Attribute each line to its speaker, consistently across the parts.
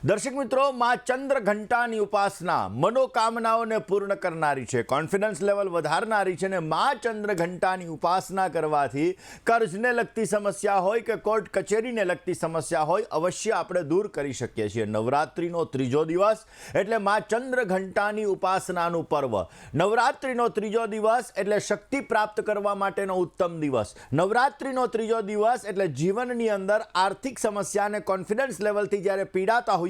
Speaker 1: દર્શક મિત્રો, માં ચંદ્ર ઘંટાની ઉપાસના મનોકામનાઓને પૂર્ણ કરનારી છે, કોન્ફિડન્સ લેવલ વધારનારી છે અને માં ચંદ્ર ઘંટાની ઉપાસના કરવાથી કર્જને લગતી સમસ્યા હોય કે કોર્ટ કચેરીને લગતી સમસ્યા હોય અવશ્ય આપણે દૂર કરી શકીએ છીએ। નવરાત્રિનો ત્રીજો દિવસ એટલે માં ચંદ્ર ઘંટાની ઉપાસનાનું પર્વ। નવરાત્રિનો ત્રીજો દિવસ એટલે શક્તિ પ્રાપ્ત કરવા માટેનો ઉત્તમ દિવસ। નવરાત્રિનો ત્રીજો દિવસ એટલે જીવનની અંદર આર્થિક સમસ્યા અને કોન્ફિડન્સ લેવલથી જ્યારે પીડાતા હોઈએ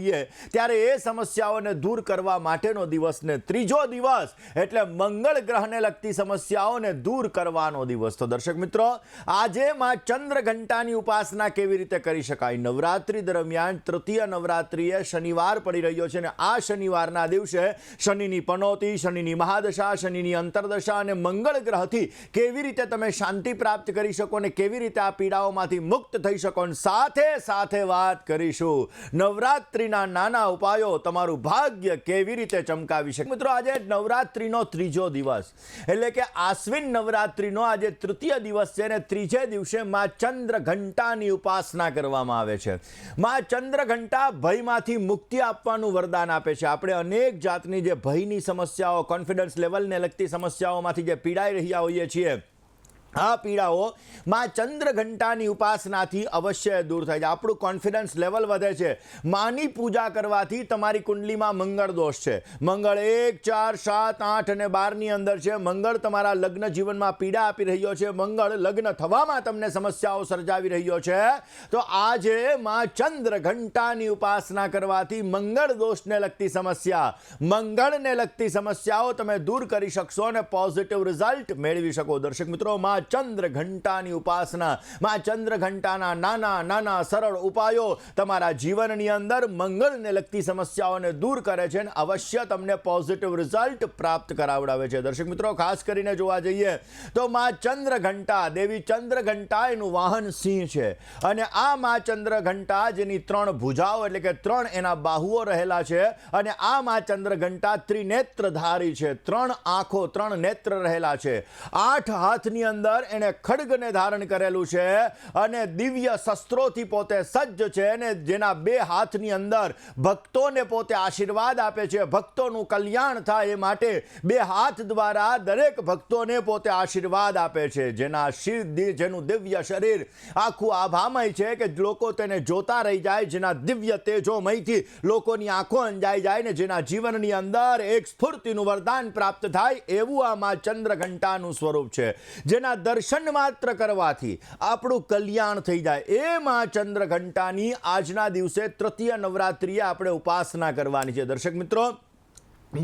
Speaker 1: ત્યારે એ સમસ્યાઓને દૂર કરવા માટેનો દિવસ ને ત્રીજો દિવસ એટલે મંગળ ગ્રહને લગતી સમસ્યાઓને દૂર કરવાનો દિવસ। તો દર્શક મિત્રો, આજે માં ચંદ્ર ઘંટાની ઉપાસના કેવી રીતે કરી શકાય? નવરાત્રિ દરમિયાન તૃતીય નવરાત્રિએ શનિવાર પડી રહ્યો છે અને આ શનિવારના દિવસે શનિની પનોતી, શનિની મહાદશા, શનિની અંતરદશા અને મંગળ ગ્રહથી કેવી રીતે તમે શાંતિ પ્રાપ્ત કરી શકો અને કેવી રીતે આ પીડાઓમાંથી મુક્ત થઈ શકો, સાથે સાથે વાત કરીશું નવરાત્રિના નાના ઉપાયો તમારું ભાગ્ય કેવી રીતે ચમકાવી શકે। મિત્રો, આજે નવરાત્રિનો ત્રીજો દિવસ એટલે કે આશ્વિન નવરાત્રિનો આજે તૃતીય દિવસ છે અને ત્રીજે દિવસે માં ચંદ્ર ઘંટાની ઉપાસના કરવામાં આવે છે। માં ચંદ્ર ઘંટા ભયમાંથી મુક્તિ આપવાનું વરદાન આપે છે। આપણે અનેક જાતની જે ભયની સમસ્યાઓ, કોન્ફિડન્સ લેવલને લગતી સમસ્યાઓમાંથી જે પીડાઈ રહ્યા હોઈએ છીએ, આ પીડાઓ માં ચંદ્ર ઘંટાની ઉપાસનાથી અવશ્ય દૂર થાય છે। આપણું કોન્ફિડન્સ લેવલ વધે છે। માની પૂજા કરવાથી તમારી કુંડલીમાં મંગળ દોષ છે, મંગળ 1, 4, 7, 8 અને 12ની અંદર છે। મંગળ તમારા લગ્ન જીવનમાં પીડા આપી રહ્યો છે, મંગળ લગ્ન થવામાં તમને સમસ્યાઓ સર્જાવી રહ્યો છે। તો આજે માં ચંદ્ર ઘંટાની ઉપાસના કરવાથી મંગળ દોષને લગતી સમસ્યા, મંગળને લગતી સમસ્યાઓ તમે દૂર કરી શકશો અને પોઝિટિવ રિઝલ્ટ મેળવી શકો। દર્શક મિત્રો, માં ચંદ્ર ઘંટાની ઉપાસના, માં ચંદ્ર ઘંટાના નાના નાના સરળ ઉપાયો તમારા જીવનની અંદર મંગળને લગતી સમસ્યાઓને દૂર કરે છે અને અવશ્ય તમને પોઝિટિવ રિઝલ્ટ પ્રાપ્ત કરાવડાવે છે। દર્શક મિત્રો, ખાસ કરીને જોવા જઈએ તો માં ચંદ્ર ઘંટા, દેવી ચંદ્ર ઘંટા એનું વાહન સિંહ છે અને આ માં ચંદ્ર ઘંટા જેની 3 ભુજાઓ એટલે કે 3 એના બાહુઓ રહેલા છે અને આ માં ચંદ્ર ઘંટા ત્રિનેત્રધારી છે, 3 આંખો, 3 નેત્ર રહેલા છે, 8 હાથની અંદર એને ખડગને ધારણ કરેલું છે અને દિવ્ય શસ્ત્રોથી પોતે સજ્જ છે અને જેના 2 હાથની અંદર ભક્તોને પોતે આશીર્વાદ આપે છે, ભક્તોનું કલ્યાણ થાય એ માટે 2 હાથ દ્વારા દરેક ભક્તોને પોતે આશીર્વાદ આપે છે। જેનું દિવ્ય શરીર આખું આભામય છે કે લોકો તેને જોતા રહી જાય, જેના દિવ્ય તેજોમયથી લોકોની આંખો અંજાઈ જાય ને જેના જીવનની અંદર એક સ્ફૂર્તિનું વરદાન પ્રાપ્ત થાય એવું આ માં ચંદ્ર ઘંટાનું સ્વરૂપ છે, જેના દર્શન માત્ર કરવાથી આપણું કલ્યાણ થઈ જાય। એ માં ચંદ્ર ઘંટાની આજના દિવસે તૃતીય નવરાત્રિએ આપણે ઉપાસના કરવાની છે। દર્શક મિત્રો,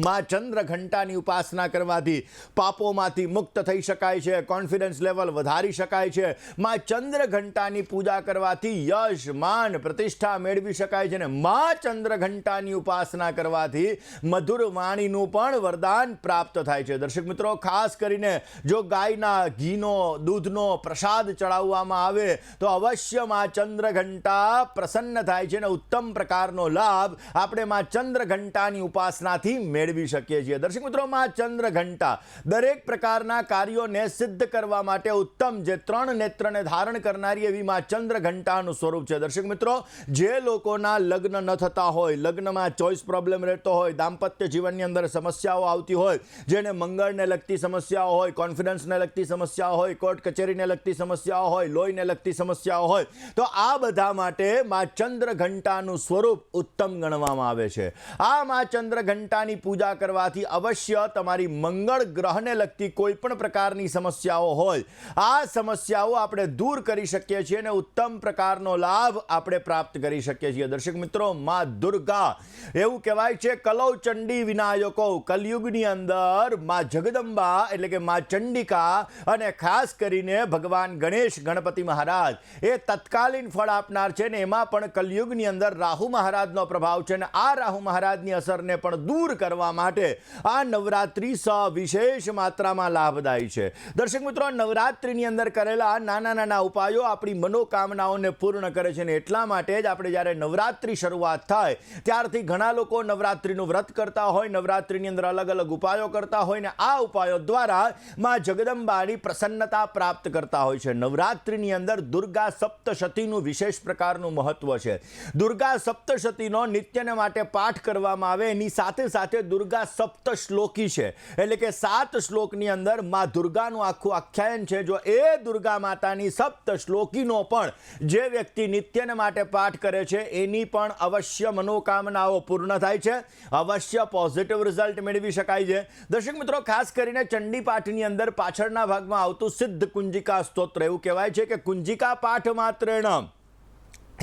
Speaker 1: માં ચંદ્ર ઘંટાની ઉપાસના કરવાથી પાપોમાંથી મુક્ત થઈ શકાય છે, કોન્ફિડન્સ લેવલ વધારી શકાય છે। માં ચંદ્ર ઘંટાની પૂજા કરવાથી યશ, માન, પ્રતિષ્ઠા મેળવી શકાય છે અને માં ચંદ્ર ઘંટાની ઉપાસના કરવાથી મધુર વાણીનું પણ વરદાન પ્રાપ્ત થાય છે। દર્શક મિત્રો, ખાસ કરીને જો ગાયના ઘીનો, દૂધનો પ્રસાદ ચડાવવામાં આવે તો અવશ્ય માં ચંદ્ર ઘંટા પ્રસન્ન થાય છે અને ઉત્તમ પ્રકારનો લાભ આપણે માં ચંદ્ર ઘંટાની ઉપાસનાથી મેળવી શકીએ છીએ। દર્શક મિત્રો, માં ચંદ્ર ઘંટા દરેક પ્રકારના કાર્યોને સિદ્ધ કરવા માટે ઉત્તમ, જે 3 નેત્રને ધારણ કરનારી એવી માં ચંદ્ર ઘંટાનું સ્વરૂપ છે। દર્શક મિત્રો, જે લોકોના લગ્ન ન થતા હોય, લગ્નમાં ચોઇસ પ્રોબ્લેમ રહેતો હોય, દાંપત્ય જીવનની અંદર સમસ્યાઓ આવતી હોય, જેને મંગળને લગતી સમસ્યાઓ હોય, કોન્ફિડન્સને લગતી સમસ્યાઓ હોય, કોર્ટ કચેરીને લગતી સમસ્યાઓ હોય, લોહીને લગતી સમસ્યાઓ હોય, તો આ બધા માટે માં ચંદ્ર ઘંટાનું સ્વરૂપ ઉત્તમ ગણવામાં આવે છે। આ માં ચંદ્ર ઘંટાની પૂજા કરવાથી અવશ્ય તમારી મંગળ ગ્રહને લગતી કોઈ પણ પ્રકારની સમસ્યાઓ હોય, આ સમસ્યાઓ આપણે દૂર કરી શકીએ છીએ અને ઉત્તમ પ્રકારનો લાભ આપણે પ્રાપ્ત કરી શકીએ છીએ। દર્શક મિત્રો, માં દુર્ગા, એવું કહેવાય છે કલૌ ચંડી વિનાયકો, કલયુગની અંદર માં જગદંબા એટલે કે માં ચંડિકા અને ખાસ કરીને ભગવાન ગણેશ, ગણપતિ મહારાજ એ તત્કાલીન ફળ આપનાર છે ને એમાં પણ કલયુગની અંદર રાહુ મહારાજનો પ્રભાવ છે અને આ રાહુ મહારાજની અસરને પણ દૂર કરવા કરવા માટે આ નવરાત્રિ વિશેષ માત્રામાં લાભદાયી છે. દર્શક મિત્રો, નવરાત્રિની અંદર કરેલા નાના નાના ઉપાયો આપણી મનોકામનાઓને પૂર્ણ કરે છે ને એટલા માટે જ આપણે જ્યારે નવરાત્રિ શરૂઆત થાય ત્યારથી ઘણા લોકો નવરાત્રિનું વ્રત કરતા હોય, નવરાત્રિની અંદર અલગ અલગ ઉપાયો કરતા હોય ને આ ઉપાયો દ્વારા માં જગદંબાની પ્રસન્નતા પ્રાપ્ત કરતા હોય છે. નવરાત્રિની અંદર દુર્ગા સપ્તશતીનું વિશેષ પ્રકારનું મહત્વ છે. દુર્ગા સપ્તશતીનો નિત્યને માટે પાઠ કરવામાં આવે, એની સાથે સાથે દુર્ગા સપ્ત શ્લોકી છે, એટલે કે 7 શ્લોકની અંદર માં દુર્ગાનું આખું આખ્યાન છે. જો એ દુર્ગા માતાની સપ્ત શ્લોકીનો પણ જે વ્યક્તિ નિત્યને માટે પાઠ કરે છે એની પણ અવશ્ય મનોકામનાઓ પૂર્ણ થાય છે, અવશ્ય પોઝિટિવ રિઝલ્ટ મેળવી શકાય છે. દર્શક મિત્રો, ખાસ કરીને ચંડી પાઠની અંદર પાછળના ભાગમાં આવતું સિદ્ધ કુંજિકા સ્તોત્ર, એવું કહેવાય છે કે કુંજિકા પાઠ માત્રેણ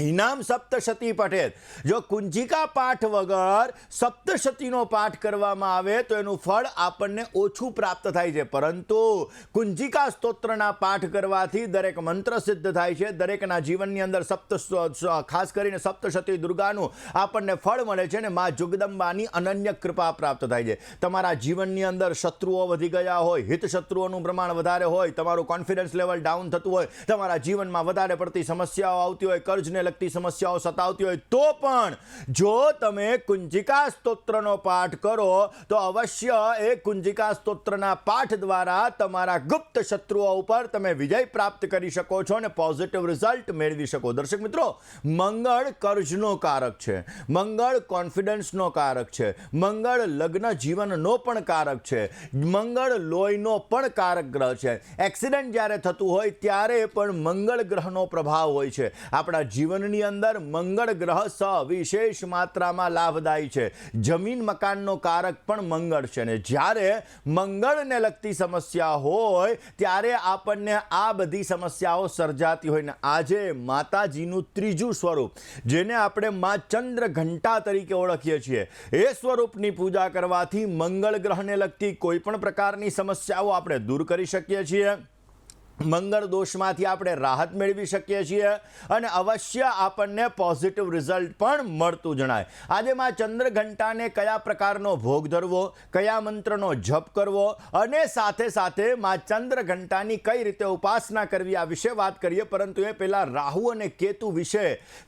Speaker 1: ઇનામ સપ્તશતી પઠેત. જો કુંજિકા પાઠ વગર સપ્તશતીનો પાઠ કરવામાં આવે તો એનું ફળ આપણને ઓછું પ્રાપ્ત થાય છે, પરંતુ કુંજિકા સ્તોત્રના પાઠ કરવાથી દરેક મંત્ર સિદ્ધ થાય છે. દરેકના જીવનની અંદર ખાસ કરીને સપ્તશતી દુર્ગાનું આપણને ફળ મળે છે અને માં જગદંબાની અનન્ય કૃપા પ્રાપ્ત થાય છે. તમારા જીવનની અંદર શત્રુઓ વધી ગયા હોય, હિત શત્રુઓનું પ્રમાણ વધારે હોય, તમારું કોન્ફિડન્સ લેવલ ડાઉન થતું હોય, તમારા જીવનમાં વધારે પડતી સમસ્યાઓ આવતી હોય, કર્જને લગતી સમસ્યાઓ સતાવતી હોય, તો પણ જો તમે કુંજિકા સ્તોત્રનો પાઠ કરો તો અવશ્ય એ કુંજિકા સ્તોત્રના પાઠ દ્વારા તમારા ગુપ્ત શત્રુઓ ઉપર તમે વિજય પ્રાપ્ત કરી શકો છો અને પોઝિટિવ રિઝલ્ટ મેળવી શકો. દર્શક મિત્રો, મંગળ કર્જનો કારક છે, મંગળ કોન્ફિડન્સનો કારક છે, મંગળ લગ્ન જીવનનો પણ કારક છે, મંગળ લોહીનો પણ કારક ગ્રહ છે. એક્સિડન્ટ જ્યારે થતું હોય ત્યારે પણ મંગળ ગ્રહનો પ્રભાવ હોય છે. આપણા જીવનની અંદર મંગળ ગ્રહ વિશેષ માત્રામાં લાભદાયી છે. જમીન મકાનનો કારક પણ મંગળ છે ને જ્યારે મંગળને લગતી સમસ્યા હોય ત્યારે આપણને આ બધી સમસ્યાઓ સર્જાતી હોય ને આજે માતાજીનું ત્રીજું સ્વરૂપ, જેને આપણે માં ચંદ્ર ઘંટા તરીકે ઓળખીએ છીએ, એ સ્વરૂપની પૂજા કરવાથી મંગળ ગ્રહને લગતી કોઈ પણ પ્રકારની સમસ્યાઓ આપણે દૂર કરી શકીએ છીએ, મંગળ દોષમાંથી આપણે રાહત મેળવી શકીએ છીએ અને અવશ્ય આપણને પોઝિટિવ રિઝલ્ટ પણ મળતું જણાય. આજે માં ચંદ્ર ઘંટાને કયા પ્રકારનો ભોગ ધરવો, કયા મંત્રનો જપ કરવો અને સાથે સાથે માં ચંદ્ર ઘંટાની કઈ રીતે ઉપાસના કરવી આ વિશે વાત કરીએ, પરંતુ એ પહેલા રાહુ અને કેતુ વિશે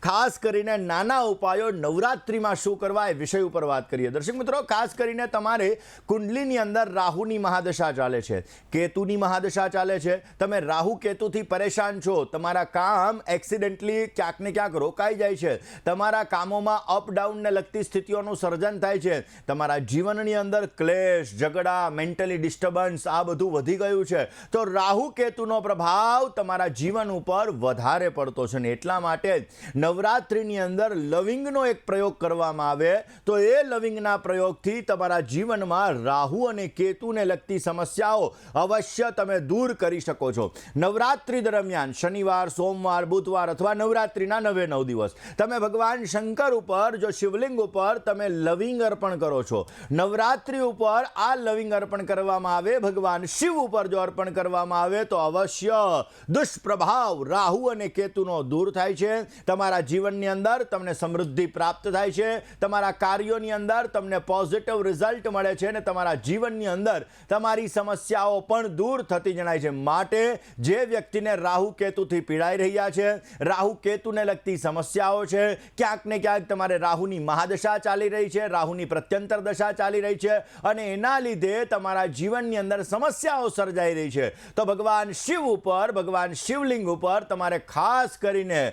Speaker 1: ખાસ કરીને નાના ઉપાયો નવરાત્રિમાં શું કરવા એ વિષય ઉપર વાત કરીએ. દર્શક મિત્રો, ખાસ કરીને તમારે કુંડલીની અંદર રાહુની મહાદશા ચાલે છે, કેતુની મહાદશા ચાલે છે, તમે રાહુ કેતુથી પરેશાન છો, તમારા કામ એક્સિડન્ટલી ક્યાંક ને ક્યાંક રોકાઈ જાય છે, તમારા કામોમાં અપડાઉનને લગતી સ્થિતિઓનું સર્જન થાય છે, તમારા જીવનની અંદર ક્લેશ, ઝઘડા, મેન્ટલી ડિસ્ટર્બન્સ આ બધું વધી ગયું છે, તો રાહુ કેતુનો પ્રભાવ તમારા જીવન ઉપર વધારે પડતો છે ને એટલા માટે નવરાત્રિની અંદર લવિંગનો એક પ્રયોગ કરવામાં આવે તો એ લવિંગના પ્રયોગથી તમારા જીવનમાં રાહુ અને કેતુને લગતી સમસ્યાઓ અવશ્ય તમે દૂર કરી શકો છો. નવરાત્રિ દરમિયાન શનિવાર, સોમવાર, બુધવાર અથવા નવરાત્રિના 9 દિવસ તમે ભગવાન શંકર ઉપર, જો શિવલિંગ ઉપર તમે લવિંગ અર્પણ કરો છો, નવરાત્રિ ઉપર આ લવિંગ અર્પણ કરવામાં આવે, ભગવાન શિવ ઉપર જો અર્પણ કરવામાં આવે તો અવશ્ય દુષ્પ્રભાવ રાહુ અને કેતુનો દૂર થાય છે. તમારા જીવનની અંદર તમને સમૃદ્ધિ પ્રાપ્ત થાય છે, તમારા કાર્યોની અંદર તમને પોઝિટિવ રિઝલ્ટ મળે છે અને તમારા જીવનની અંદર તમારી સમસ્યાઓ પણ દૂર થતી જણાય છે. માટે જે વ્યક્તિને રાહુ કેતુથી પીડાઈ રહ્યા છે, રાહુ કેતુને લગતી સમસ્યાઓ છે, ક્યાંક ને ક્યાંક તમારે રાહુની મહાદશા ચાલી રહી છે, રાહુની પ્રત્યંતર દશા ચાલી રહી છે અને એના લીધે તમારા જીવનની અંદર સમસ્યાઓ સર્જાઈ રહી છે, તો ભગવાન શિવ ઉપર, ભગવાન શિવલિંગ ઉપર તમારે ખાસ કરીને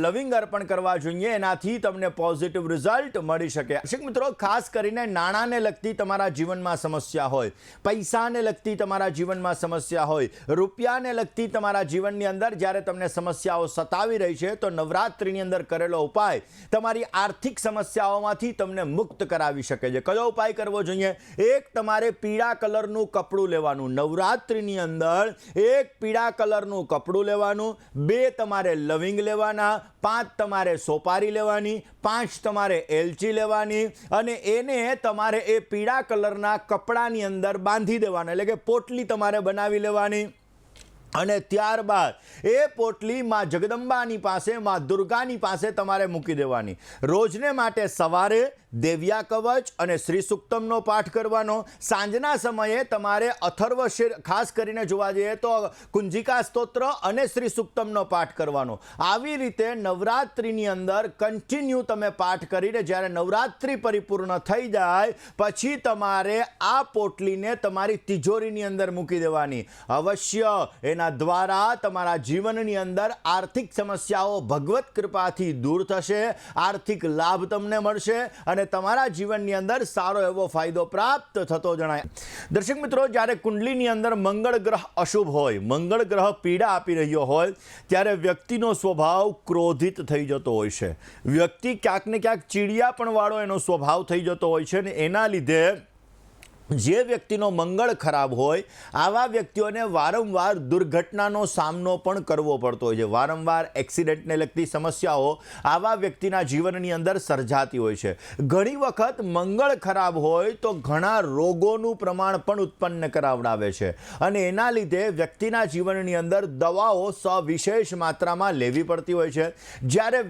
Speaker 1: લવિંગ અર્પણ કરવા જોઈએ, એનાથી તમને પોઝિટિવ રિઝલ્ટ મળી શકે. દર્શક મિત્રો, ખાસ કરીને નાણાંને લગતી તમારા જીવનમાં સમસ્યા હોય, પૈસાને લગતી તમારા જીવનમાં સમસ્યા હોય, રૂપિયાને લગતી તમારા જીવનની અંદર જ્યારે તમને સમસ્યાઓ સતાવી રહી છે તો નવરાત્રિની અંદર કરેલો ઉપાય તમારી આર્થિક સમસ્યાઓમાંથી તમને મુક્ત કરાવી શકે છે. કયો ઉપાય કરવો જોઈએ? એક, તમારે પીળા કલરનું કપડું લેવાનું, નવરાત્રિની અંદર એક પીળા કલરનું કપડું લેવાનું, 2 તમારે લવિંગ લેવાના, 5 તમારે સોપારી લેવાની, 5 તમારે એલચી લેવાની અને એને તમારે એ પીળા કલરના કપડાની અંદર બાંધી દેવાના, એટલે કે પોટલી તમારે બનાવી લેવાની. અને ત્યારબાદ એ પોટલી માં જગદંબાની પાસે, માં દુર્ગાની પાસે તમારે મૂકી દેવાની. રોજને માટે સવારે દેવ્યા કવચ અને શ્રી સુક્તમનો પાઠ કરવાનો. સાંજના સમયે તમારે અથર્વશીર, ખાસ કરીને જોવા જઈએ તો કુંજિકા સ્તોત્ર અને શ્રી સુક્તમનો પાઠ કરવાનો. આવી રીતે નવરાત્રિની અંદર કન્ટિન્યુ તમે પાઠ કરીને જ્યારે નવરાત્રિ પરિપૂર્ણ થઈ જાય પછી તમારે આ પોટલીને તમારી તિજોરીની અંદર મૂકી દેવાની. અવશ્ય એના દ્વારા તમારા જીવનની અંદર આર્થિક સમસ્યાઓ ભગવત કૃપાથી દૂર થશે, આર્થિક લાભ તમને મળશે અને તમારા જીવનની અંદર સારો એવો ફાયદો પ્રાપ્ત થતો જણાય. દર્શક મિત્રો, જ્યારે કુંડલીની અંદર મંગળ ગ્રહ અશુભ હોય, મંગળ ગ્રહ પીડા આપી રહ્યો હોય, ત્યારે વ્યક્તિનો સ્વભાવ ક્રોધિત થઈ જતો હોય છે. વ્યક્તિ ક્યાંક ને ક્યાંક ચીડિયાપણ વાળો એનો સ્વભાવ થઈ જતો હોય છે ને એના લીધે જે વ્યક્તિનો મંગળ ખરાબ હોય આવા વ્યક્તિઓને વારંવાર દુર્ઘટનાનો સામનો પણ કરવો પડતો હોય છે. વારંવાર એક્સિડન્ટને લગતી સમસ્યાઓ આવા વ્યક્તિના જીવનની અંદર સર્જાતી હોય છે. ઘણી વખત મંગળ ખરાબ હોય તો ઘણા રોગોનું પ્રમાણ પણ ઉત્પન્ન કરાવડાવે છે અને એના લીધે વ્યક્તિના જીવનની અંદર દવાઓ સવિશેષ માત્રામાં લેવી પડતી હોય છે. જ્યારે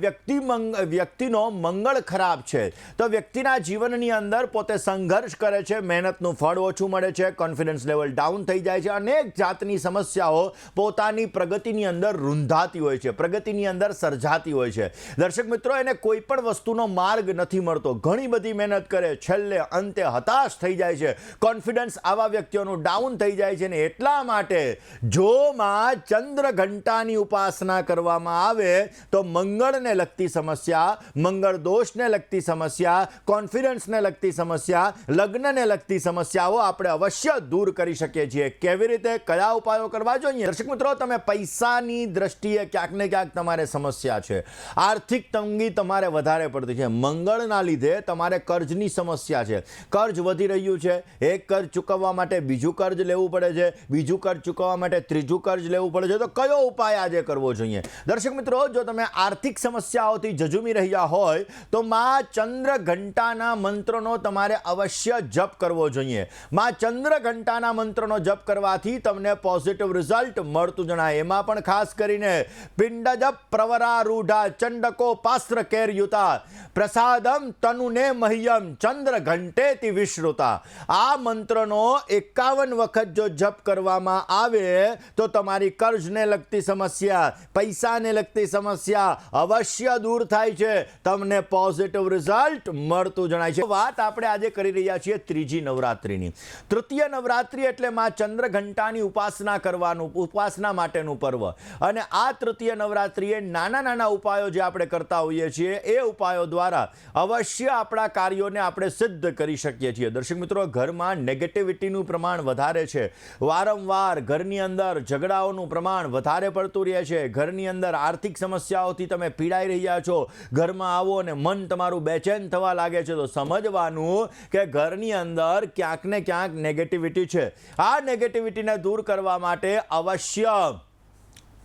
Speaker 1: વ્યક્તિનો મંગળ ખરાબ છે તો વ્યક્તિના જીવનની અંદર પોતે સંઘર્ષ કરે છે, મહેનતનું ફળ ઓછું મળે છે, કોન્ફિડન્સ લેવલ ડાઉન થઈ જાય છે, અનેક જાતની સમસ્યાઓ પોતાની પ્રગતિની અંદર રૂંધાતી હોય છે, પ્રગતિની અંદર સર્જાતી હોય છે. દર્શક મિત્રો, એને કોઈ પણ વસ્તુનો માર્ગ નથી મળતો. ઘણી બધી મહેનત કરે, છેલ્લે અંતે હતાશ થઈ જાય છે, કોન્ફિડન્સ આવા વ્યક્તિઓનું ડાઉન થઈ જાય છે ને એટલા માટે જો માં ચંદ્ર ઘંટાની ઉપાસના કરવામાં આવે તો મંગળને લગતી સમસ્યા, મંગળ દોષને લગતી સમસ્યા, કોન્ફિડન્સને લગતી સમસ્યા, લગ્નને લગતી સમસ્યાઓ આપણે અવશ્ય દૂર કરી શકીએ છીએ. કેવી રીતે, કયા ઉપાયો કરવા જોઈએ? દર્શક મિત્રો, તમે પૈસાની દ્રષ્ટિએ ક્યાંક ને ક્યાંક તમારે સમસ્યા છે, આર્થિક તંગી તમારે વધારે પડતી છે. મંગળના લીધે તમારે કર્જની સમસ્યા છે, કર્જ વધી રહ્યું છે, એક કર્જ ચૂકવવા માટે બીજું કર્જ લેવું પડે છે, બીજું કર્જ ચૂકવવા માટે ત્રીજું કર્જ લેવું પડે છે. તો કયો ઉપાય આજે કરવો જોઈએ? દર્શક મિત્રો, જો તમે આર્થિક સમસ્યાઓથી જજુમી રહ્યા હોય તો માં ચંદ્ર ઘંટાના મંત્રનો તમારે અવશ્ય જપ કરવો જોઈએ. માં ચંદ્ર ઘંટાના મંત્રનો જપ કરવાથી તમને પોઝિટિવ રિઝલ્ટ મળતું જણાય. એમાં પણ ખાસ કરીને પિંડ જપ પ્રવરારૂઢા ચંડકો પાસ્ત્ર કેરયુતા પ્રસાદમ તનુને મહ્યમ ચંદ્ર ઘંટેતિ વિશ્રુતા. આ મંત્રનો 51 વખત જો જપ કરવામાં આવે તો તમારી કર્જને લગતી સમસ્યા, પૈસાને લગતી સમસ્યા અવશ્ય દૂર થાય છે, તમને પોઝિટિવ રિઝલ્ટ મળતું જણાય છે. વાત આપણે આજે કરી રહ્યા છીએ ત્રીજી નવરાત્રિની. તૃતીય નવરાત્રિ એટલે માં ચંદ્ર ઘંટાની ઉપાસના કરવાનું, ઉપાસના માટેનું પર્વ. અને આ તૃતીય નવરાત્રિએ નાના નાના ઉપાયો જે આપણે કરતા હોઈએ છીએ એ ઉપાયો દ્વારા અવશ્ય આપણા કાર્યોને આપણે સિદ્ધ કરી શકીએ છીએ. દર્શક મિત્રો, ઘરમાં નેગેટિવિટીનું પ્રમાણ વધારે છે, વારંવાર ઘરની અંદર ઝઘડાઓનું પ્રમાણ વધારે પડતું રહે છે, ઘરની અંદર આર્થિક સમસ્યાઓથી તમે પીડાઈ રહ્યા છો, ઘરમાં આવો અને મન તમારું બેચેન થવા લાગે છે તો સમજવાનું કે ઘરની અંદર ક્યાંક ને ક્યાંક નેગેટિવિટી છે. આ નેગેટિવિટીને દૂર કરવા માટે અવશ્ય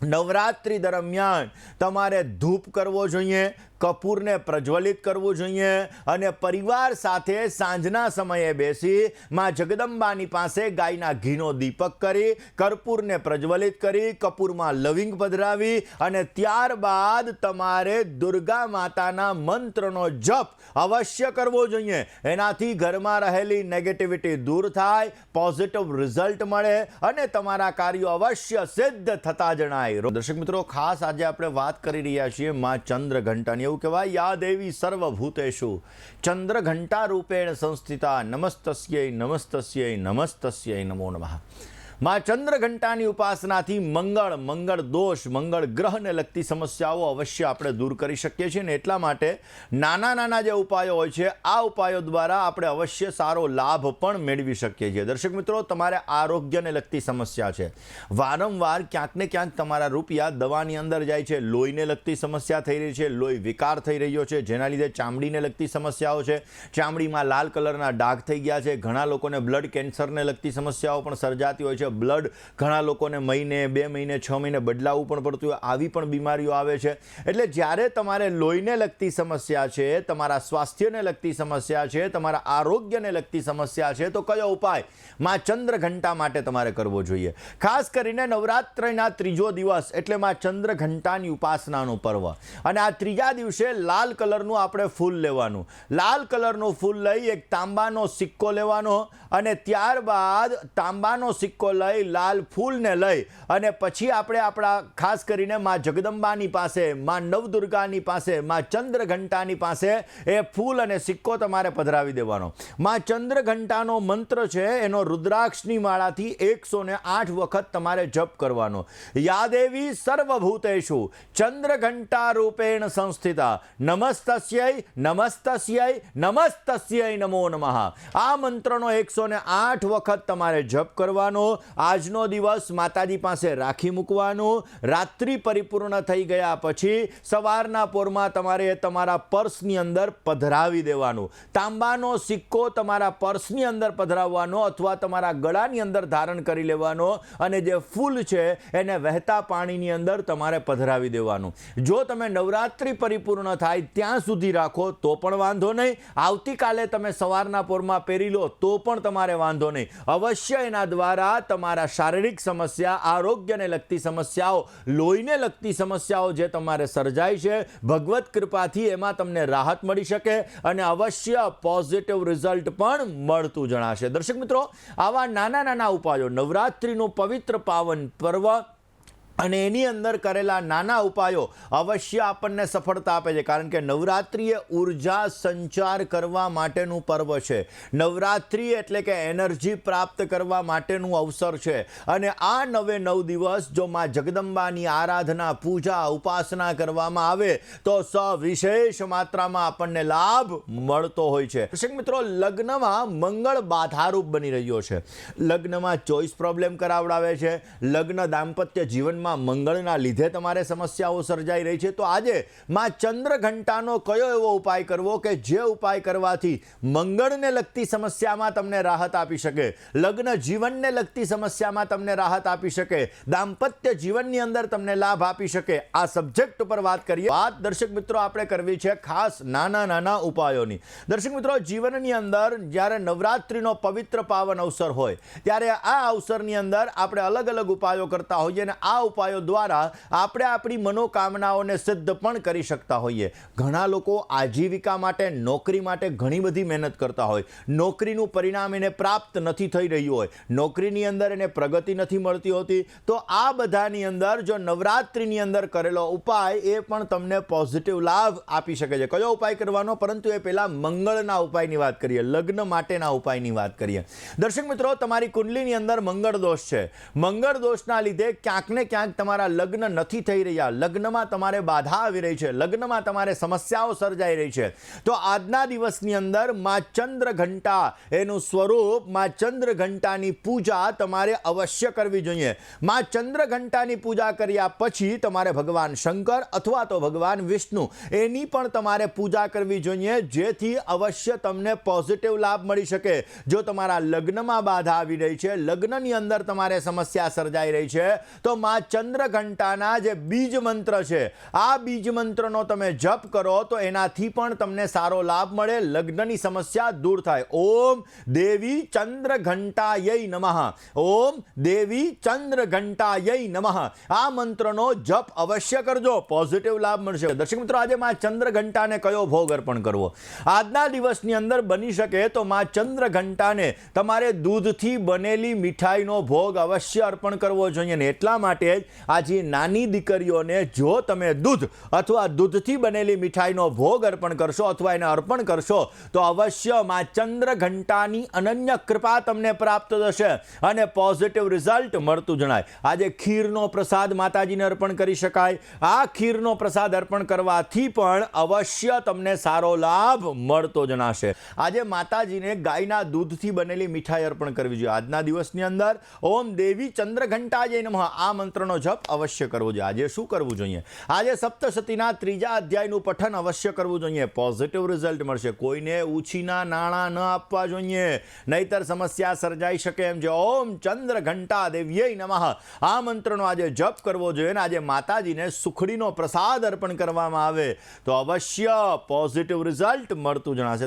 Speaker 1: નવરાત્રિ દરમિયાન તમારે ધૂપ કરવો જોઈએ, કપૂરને પ્રજ્વલિત કરવું જોઈએ અને પરિવાર સાથે સાંજના સમયે બેસી માં જગદંબાની પાસે ગાયના ઘીનો દીપક કરી, કર્પૂરને પ્રજ્વલિત કરી, કપૂરમાં લવિંગ પધરાવી અને ત્યારબાદ તમારે દુર્ગા માતાના મંત્રનો જપ અવશ્ય કરવો જોઈએ. એનાથી ઘરમાં રહેલી નેગેટિવિટી દૂર થાય, પોઝિટિવ રિઝલ્ટ મળે અને તમારા કાર્યો અવશ્ય સિદ્ધ થતા જણાય. દર્શક મિત્રો, ખાસ આજે આપણે વાત કરી રહ્યા છીએ માં ચંદ્ર ઘંટાની. એવું કહેવાય, યા દેવી સર્વભૂતેષુ ચંદ્ર ઘંટા રૂપેણ સંસ્થિતા નમસ્તસ્યૈ નમસ્તસ્યૈ નમસ્તસ્યૈ નમો નમઃ. માં ચંદ્ર ઘંટાની ઉપાસનાથી મંગળ દોષ, મંગળ ગ્રહને લગતી સમસ્યાઓ અવશ્ય આપણે દૂર કરી શકીએ છીએ ને એટલા માટે નાના નાના જે ઉપાયો હોય છે આ ઉપાયો દ્વારા આપણે અવશ્ય સારો લાભ પણ મેળવી શકીએ છીએ. દર્શક મિત્રો, તમારે આરોગ્યને લગતી સમસ્યા છે, વારંવાર ક્યાંક ને ક્યાંક તમારા રૂપિયા દવાની અંદર જાય છે, લોહીને લગતી સમસ્યા થઈ રહી છે, લોહી વિકાર થઈ રહ્યો છે, જેના લીધે ચામડીને લગતી સમસ્યાઓ છે, ચામડીમાં લાલ કલરના ડાઘ થઈ ગયા છે, ઘણા લોકોને બ્લડ કેન્સરને લગતી સમસ્યાઓ પણ સર્જાતી હોય છે, છે, બ્લડ ઘણા લોકોને મહિને 2 મહિને 6 મહિને બદલાવવું પણ પડતું હોય, આવી પણ બીમારીઓ આવે છે. એટલે જ્યારે તમારે લોહીને લગતી સમસ્યા છે, તમારા સ્વાસ્થ્યને લગતી સમસ્યા છે, તમારા આરોગ્યને લગતી સમસ્યા છે, તો કયો ઉપાય માં ચંદ્રઘંટા માટે તમારે કરવો જોઈએ? ખાસ કરીને નવરાત્રિના ત્રીજો દિવસ એટલે માં ચંદ્રઘંટાની ઉપાસનાનું પર્વ, અને આ ત્રીજા દિવસે લાલ કલરનું આપણે ફૂલ લેવાનું. લાલ કલરનું ફૂલ લઈ એક તાંબાનો સિક્કો લેવાનો, અને ત્યારબાદ તાંબાનો સિક્કો લઈ લાલ ફૂલને લઈ અને પછી આપણે આપણા ખાસ કરીને માં જગદંબાની પાસે, માં નવદુર્ગાની પાસે, માં ચંદ્રઘંટાની પાસે એ ફૂલ અને સિક્કો તમારે પધરાવી દેવાનો. માં ચંદ્રઘંટાનો મંત્ર છે એનો રુદ્રાક્ષની માળાથી 108 વખત તમારે જપ કરવાનો. યા દેવી સર્વભૂતેષુ ચંદ્રઘંટા રૂપેણ સંસ્થિતા નમસ્તસ્यै નમસ્તસ્यै નમસ્તસ્यै નમો નમઃ. આ મંત્રનો 108 વખત તમારે જપ કરવાનો. આજનો દિવસ માતાજી પાસે રાખી મૂકવાનું. રાત્રિ પરિપૂર્ણ થઈ ગયા પછી સવારના પોરમાં તમારે તમારા પર્સની અંદર પધરાવી દેવાનું. તાંબાનો સિક્કો તમારા પર્સની અંદર પધરાવવાનો અથવા તમારા ગળાની અંદર ધારણ કરી લેવાનો, અને જે ફૂલ છે એને વહેતા પાણીની અંદર તમારે પધરાવી દેવાનું. જો તમે નવરાત્રિ પરિપૂર્ણ થાય ત્યાં સુધી રાખો તો પણ વાંધો નહીં. આવતીકાલે તમે સવારના પોરમાં પહેરી લો તો પણ તમારે વાંધો નહીં. અવશ્ય એના દ્વારા તમારા શારીરિક સમસ્યા, આરોગ્યને લગતી સમસ્યાઓ, લોહીને લગતી સમસ્યાઓ જે તમારે સર્જાય છે, ભગવત કૃપાથી એમાં તમને રાહત મળી શકે અને અવશ્ય પોઝિટિવ રિઝલ્ટ પણ મળતું જણાશે. દર્શક મિત્રો, આવા નાના નાના ઉપાયો, નવરાત્રિનું પવિત્ર પાવન પર્વ અને એની અંદર કરેલા નાના ઉપાયો અવશ્ય આપણને સફળતા આપે છે. કારણ કે નવરાત્રિ એ ઉર્જા સંચાર કરવા માટેનું પર્વ છે. નવરાત્રિ એટલે કે એનર્જી પ્રાપ્ત કરવા માટેનું અવસર છે. અને આ 9 દિવસ જો માં જગદંબાની આરાધના, પૂજા, ઉપાસના કરવામાં આવે તો સવિશેષ માત્રામાં આપણને લાભ મળતો હોય છે. દર્શક મિત્રો, લગ્નમાં મંગળ બાધારૂપ બની રહ્યો છે. લગ્નમાં ચોઇસ પ્રોબ્લેમ કરાવડાવે છે. લગ્ન દાંપત્ય જીવનમાં મંગળના લીધે તમારે સમસ્યાઓ સર્જાઈ રહી છે. તો આજે માં ચંદ્રઘંટાનો કયો એવો ઉપાય કરવો કે જે ઉપાય કરવાથી મંગળને લગતી સમસ્યામાં તમને રાહત આપી શકે, લગ્ન જીવનને લગતી સમસ્યામાં તમને રાહત આપી શકે, દાંપત્ય જીવનની અંદર તમને લાભ આપી શકે, આ સબ્જેક્ટ ઉપર વાત કરીએ. વાત દર્શક મિત્રો આપણે કરવી છે ખાસ નાના નાના ઉપાયોની. દર્શક મિત્રો, જીવનની અંદર જ્યારે નવરાત્રિનો પવિત્ર પાવન અવસર હોય ત્યારે આ અવસરની અંદર આપણે અલગ અલગ ઉપાયો કરતા હોઈએ, અને આ ઉપાયો દ્વારા આપણે આપણી મનોકામનાઓને સિદ્ધ પણ કરી શકતા હોઈએ. ઘણા લોકો આજીવિકા માટે, નોકરી માટે ઘણી બધી મહેનત કરતા હોય, નોકરીનું પરિણામ એને પ્રાપ્ત નથી થઈ રહ્યું હોય, નોકરીની અંદર એને પ્રગતિ નથી મળતી હોતી, તો આ બધાની અંદર જો નવરાત્રિની અંદર કરેલો ઉપાય એ પણ તમને પોઝિટિવ લાભ આપી શકે છે. કયો ઉપાય કરવાનો? પરંતુ એ પહેલા મંગળના ઉપાયની વાત કરીએ, લગ્ન માટેના ઉપાયની વાત કરીએ. દર્શક મિત્રો, તમારી કુંડલીની અંદર મંગળ દોષ છે. મંગળ દોષના લીધે ક્યાંક ને ક્યાંક તમારા લગ્ન નથી થઈ રહ્યા, લગ્નમાં તમારે બાધા આવી રહી છે, લગ્નમાં તમારે સમસ્યાઓ સર્જાઈ રહી છે, તો આજના દિવસની અંદર માં ચંદ્રઘંટા, એનું સ્વરૂપ માં ચંદ્રઘંટાની પૂજા તમારે અવશ્ય કરવી જોઈએ. માં ચંદ્રઘંટાની પૂજા કર્યા પછી તમારે ભગવાન શંકર અથવા તો ભગવાન વિષ્ણુ એની પણ તમારે પૂજા કરવી જોઈએ, જેથી અવશ્ય તમને પોઝિટિવ લાભ મળી શકે. જો તમારા લગ્નમાં બાધા આવી રહી છે, લગ્નની અંદર તમારે સમસ્યા સર્જાઈ રહી છે, તો માં ચંદ્રઘંટાના જે બીજ મંત્ર છે, આ બીજ મંત્રનો તમે જપ કરો તો એનાથી પણ તમને સારો લાભ મળે, લગ્નની સમસ્યા દૂર થાય. ઓમ દેવી ચંદ્રઘંટાય નમઃ, ઓમ દેવી ચંદ્રઘંટાય નમઃ. આ મંત્રનો જપ અવશ્ય કરજો, પોઝિટિવ લાભ મળશે. દર્શક મિત્રો, આજે માં ચંદ્રઘંટાને કયો ભોગ અર્પણ કરવો? આજના દિવસની અંદર બની શકે તો માં ચંદ્રઘંટાને તમારે દૂધથી બનેલી મીઠાઈનો ભોગ અવશ્ય અર્પણ કરવો જોઈએ. ને એટલા માટે જ આજે નાની દીકરીઓને જો તમે દૂધ અથવા દૂધથી બનેલી મીઠાઈનો ભોગ અર્પણ કરશો અથવા એને અર્પણ કરશો તો અવશ્ય માં ચંદ્રઘંટાની અનન્ય કૃપા તમને પ્રાપ્ત થશે અને પોઝિટિવ રિઝલ્ટ મળતું જણાય. આજે ખીરનો પ્રસાદ માતાજીને અર્પણ કરી શકાય. આ ખીરનો પ્રસાદ અર્પણ કરવાથી પણ અવશ્ય તમને સારો લાભ મળતો જણાશે. આજે માતાજીને ગાયના દૂધથી બનેલી મીઠાઈ અર્પણ કરવી જોઈએ. આજના દિવસની અંદર ઓમ દેવી ચંદ્રઘંટાય નમઃ આ મંત્રનો મંત્રનો જપ અવશ્ય કરવો જોઈએ. આજે શું કરવું જોઈએ? આજે સપ્તશતીના 3જા અધ્યાયનું પઠન અવશ્ય કરવું જોઈએ. પોઝિટિવ રિઝલ્ટ મળશે. કોઈને ઉછીના નાણાં ન આપવા જોઈએ, નહીતર સમસ્યા સર્જાઈ શકે એમ છે. ઓમ ચંદ્ર ઘંટા દેવ્યય નમઃ આ મંત્રનો આજે જપ કરવો જોઈએ. અને આજે માતાજીને સુખડીનો પ્રસાદ અર્પણ કરવામાં આવે તો અવશ્ય પોઝિટિવ રિઝલ્ટ મળતું જણાશે.